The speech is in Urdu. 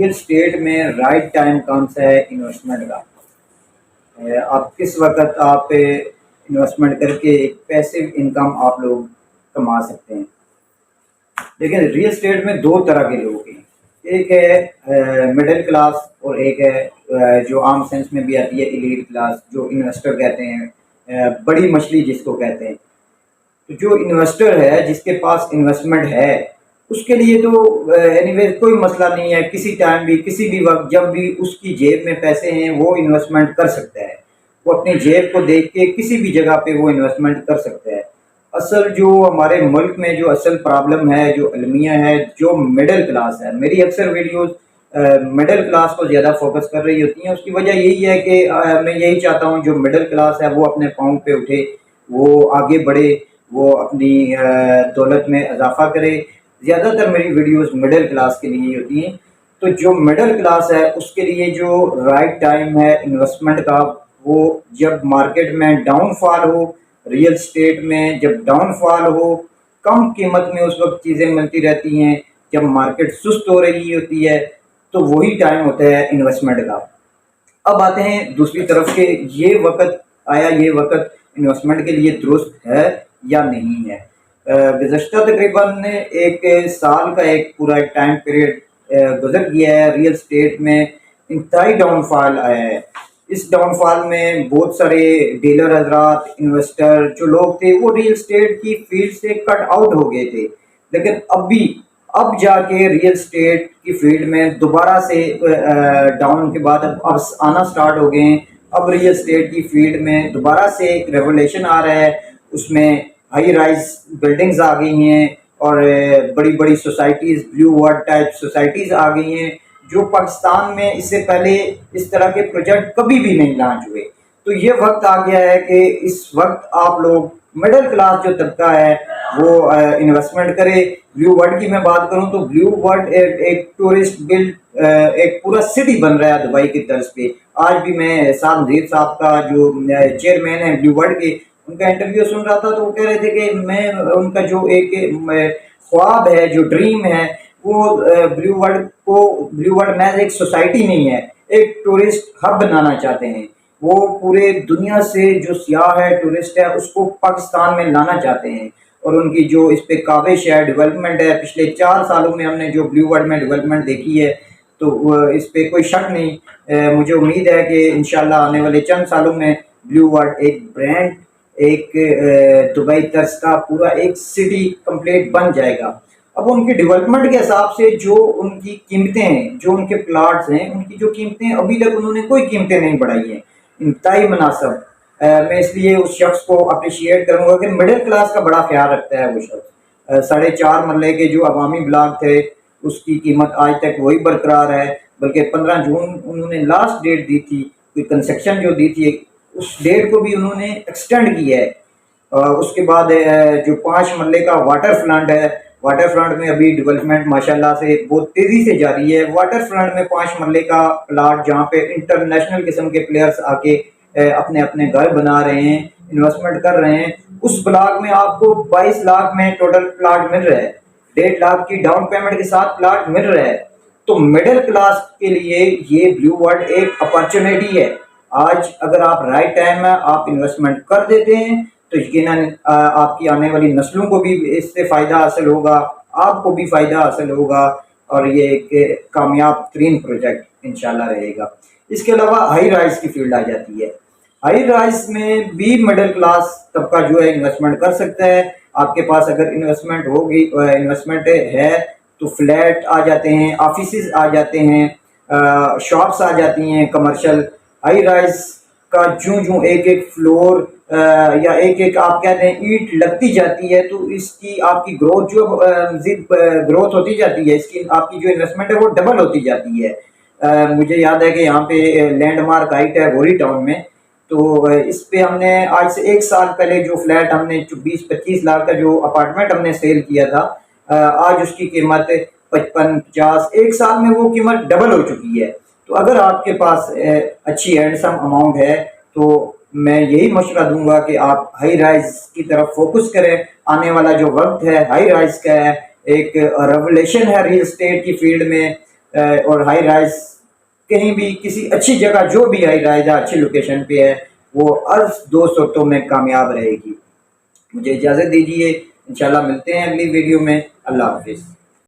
ریئل اسٹیٹ میں رائٹ ٹائم کون سا ہے انویسٹمنٹ کا؟ آپ کس وقت آپ انویسٹمنٹ کر کے ایک پیسو انکم آپ لوگ کما سکتے ہیں؟ لیکن ریئل اسٹیٹ میں دو طرح کے لوگ ہیں، ایک ہے مڈل کلاس اور ایک ہے جو عام سینس میں بھی آتی ہے ایلیٹ کلاس، جو انویسٹر کہتے ہیں، بڑی مچھلی جس کو کہتے ہیں۔ تو جو انویسٹر ہے، جس کے پاس انویسٹمنٹ ہے، اس کے لیے تو اینی وے کوئی مسئلہ نہیں ہے، کسی ٹائم بھی کسی بھی وقت جب بھی اس کی جیب میں پیسے ہیں وہ انویسٹمنٹ کر سکتا ہے، وہ اپنی جیب کو دیکھ کے کسی بھی جگہ پہ وہ انویسٹمنٹ کر سکتا ہے۔ اصل جو ہمارے ملک میں جو اصل پرابلم ہے، جو المیہ ہے، جو مڈل کلاس ہے، میری اکثر ویڈیوز مڈل کلاس کو زیادہ فوکس کر رہی ہوتی ہیں۔ اس کی وجہ یہی ہے کہ میں یہی چاہتا ہوں جو مڈل کلاس ہے وہ اپنے پاؤں پہ اٹھے، وہ آگے بڑھے، وہ اپنی دولت میں اضافہ کرے۔ زیادہ تر میری ویڈیوز مڈل کلاس کے لیے ہوتی ہیں۔ تو جو مڈل کلاس ہے اس کے لیے جو رائٹ ٹائم ہے انویسٹمنٹ کا، وہ جب مارکیٹ میں ڈاؤن فال ہو، ریئل اسٹیٹ میں جب ڈاؤن فال ہو، کم قیمت میں اس وقت چیزیں ملتی رہتی ہیں، جب مارکیٹ سست ہو رہی ہوتی ہے، تو وہی ٹائم ہوتا ہے انویسٹمنٹ کا۔ اب آتے ہیں دوسری طرف کہ یہ وقت آیا، یہ وقت انویسٹمنٹ کے لیے درست ہے یا نہیں ہے۔ گزشتہ تقریباً ایک سال کا ایک پورا ایک ٹائم پیریڈ گزر گیا ہے، ریئل اسٹیٹ میں انتہائی ڈاؤن فال آیا ہے۔ اس ڈاؤن فال میں بہت سارے ڈیلر حضرات، انویسٹر جو لوگ تھے وہ ریئل اسٹیٹ کی فیلڈ سے کٹ آؤٹ ہو گئے تھے، لیکن اب جا کے ریئل اسٹیٹ کی فیلڈ میں دوبارہ سے ڈاؤن کے بعد اب آنا سٹارٹ ہو گئے ہیں۔ اب ریئل اسٹیٹ کی فیلڈ میں دوبارہ سے ایک ریولیوشن آ رہا ہے، اس میں ہائی رائز بلڈنگز آ گئی ہیں اور بڑی بڑی societies, blue word type societies آ گئی ہیں، جو پاکستان میں اس سے پہلے اس طرح کے پروجیکٹ کبھی بھی نہیں لانچ ہوئے۔ تو یہ وقت آ گیا ہے کہ اس وقت آپ لوگ مڈل کلاس جو طبقہ ہے وہ انویسٹمنٹ کرے۔ بلیو ورڈ کی میں بات کروں تو بلیو ورڈ ایک ٹورسٹ بلڈ ایک پورا سٹی بن رہا ہے دبئی کی طرز پہ۔ آج بھی میں سعد نذیر صاحب کا جو چیئرمین ہے بلیو ورڈ کے، ان کا انٹرویو سن رہا تھا تو وہ کہہ رہے تھے کہ میں ان کا جو ایک خواب ہے، جو ڈریم ہے، وہ بلیو ورڈ محض ایک سوسائٹی نہیں ہے، ایک ٹورسٹ ہب بنانا چاہتے ہیں۔ وہ پورے دنیا سے جو سیاح ہے، ٹورسٹ ہے، اس کو پاکستان میں لانا چاہتے ہیں، اور ان کی جو اس پہ کاوش ہے، ڈیولپمنٹ ہے، پچھلے 4 سالوں میں ہم نے جو بلیو ورڈ میں ڈیولپمنٹ دیکھی ہے تو اس پہ کوئی شک نہیں۔ مجھے امید ہے کہ انشاءاللہ آنے والے چند سالوں میں بلیو ورڈ ایک برانڈ، ایک دبئی طرز کا پورا ایک سٹی کمپلیٹ بن جائے گا۔ اب ان کی ڈیولپمنٹ کے حساب سے جو ان کی قیمتیں ہیں، جو ان کے پلاٹس ہیں، ان کی جو قیمتیں ابھی تک انہوں نے کوئی قیمتیں نہیں بڑھائی ہیں، انتہائی مناسب۔ میں اس لیے اس شخص کو اپریشیٹ کروں گا کہ مڈل کلاس کا بڑا خیال رکھتا ہے وہ شخص۔ 4.5 مرلے کے جو عوامی بلاک تھے اس کی قیمت آج تک وہی برقرار ہے، بلکہ 15 جون انہوں نے لاسٹ ڈیٹ دی تھی، کوئی کنسیکشن جو دی تھی اس ڈیٹ کو بھی انہوں نے ایکسٹینڈ کیا ہے۔ اس کے بعد جو 5 مرلے کا واٹر فرنٹ ہے، واٹر فرنٹ میں ابھی ڈیولپمنٹ ماشاءاللہ سے بہت تیزی سے جاری ہے۔ واٹر فرنٹ میں 5 مرلے کا پلاٹ جہاں پہ انٹرنیشنل قسم کے پلیئرز آ کے اپنے اپنے گھر بنا رہے ہیں، انویسٹمنٹ کر رہے ہیں، اس بلاک میں آپ کو 22 لاکھ میں ٹوٹل پلاٹ مل رہا ہے، 1.5 لاکھ کی ڈاؤن پیمنٹ کے ساتھ پلاٹ مل رہا ہے۔ تو مڈل کلاس کے لیے یہ بلیو ورڈ ایک اپرچونیٹی ہے۔ آج اگر آپ رائٹ ٹائم میں آپ انویسٹمنٹ کر دیتے ہیں تو یقیناً آپ کی آنے والی نسلوں کو بھی اس سے فائدہ حاصل ہوگا، آپ کو بھی فائدہ حاصل ہوگا، اور یہ ایک کامیاب ترین پروجیکٹ انشاءاللہ رہے گا۔ اس کے علاوہ ہائی رائز کی فیلڈ آ جاتی ہے۔ ہائی رائز میں بھی مڈل کلاس طبقہ جو ہے انویسٹمنٹ کر سکتا ہے۔ آپ کے پاس اگر انویسٹمنٹ ہے تو فلیٹ آ جاتے ہیں، آفیسز آ جاتے ہیں، شاپس آ جاتی ہیں کمرشل۔ ہائی رائز کا جو ایک ایک فلور یا ایک ایک آپ کہتے ہیں اینٹ لگتی جاتی ہے تو اس کی آپ کی گروتھ جو مزید گروتھ ہوتی جاتی ہے، اس کی آپ کی جو انویسٹمنٹ ہے وہ ڈبل ہوتی جاتی ہے۔ مجھے یاد ہے کہ یہاں پہ لینڈ مارک ہائٹ ہے گوری ٹاؤن میں، تو اس پہ ہم نے آج سے 1 سال پہلے جو فلیٹ ہم نے 20-25 لاکھ کا جو اپارٹمنٹ ہم نے سیل کیا تھا، آج اس کی قیمت 55-50، 1 سال میں وہ قیمت ڈبل ہو چکی ہے۔ تو اگر آپ کے پاس اچھی ہینڈسم اماؤنٹ ہے تو میں یہی مشورہ دوں گا کہ آپ ہائی رائز کی طرف فوکس کریں۔ آنے والا جو وقت ہے ہائی رائز کا ہے، ایک ریولیوشن ہے ریل اسٹیٹ کی فیلڈ میں۔ اور ہائی رائز کہیں بھی کسی اچھی جگہ جو بھی ہائی رائز ہے اچھی لوکیشن پہ ہے وہ عرض 2 سوتوں میں کامیاب رہے گی. مجھے اجازت دیجیے، انشاءاللہ ملتے ہیں اگلی ویڈیو میں. اللہ حافظ.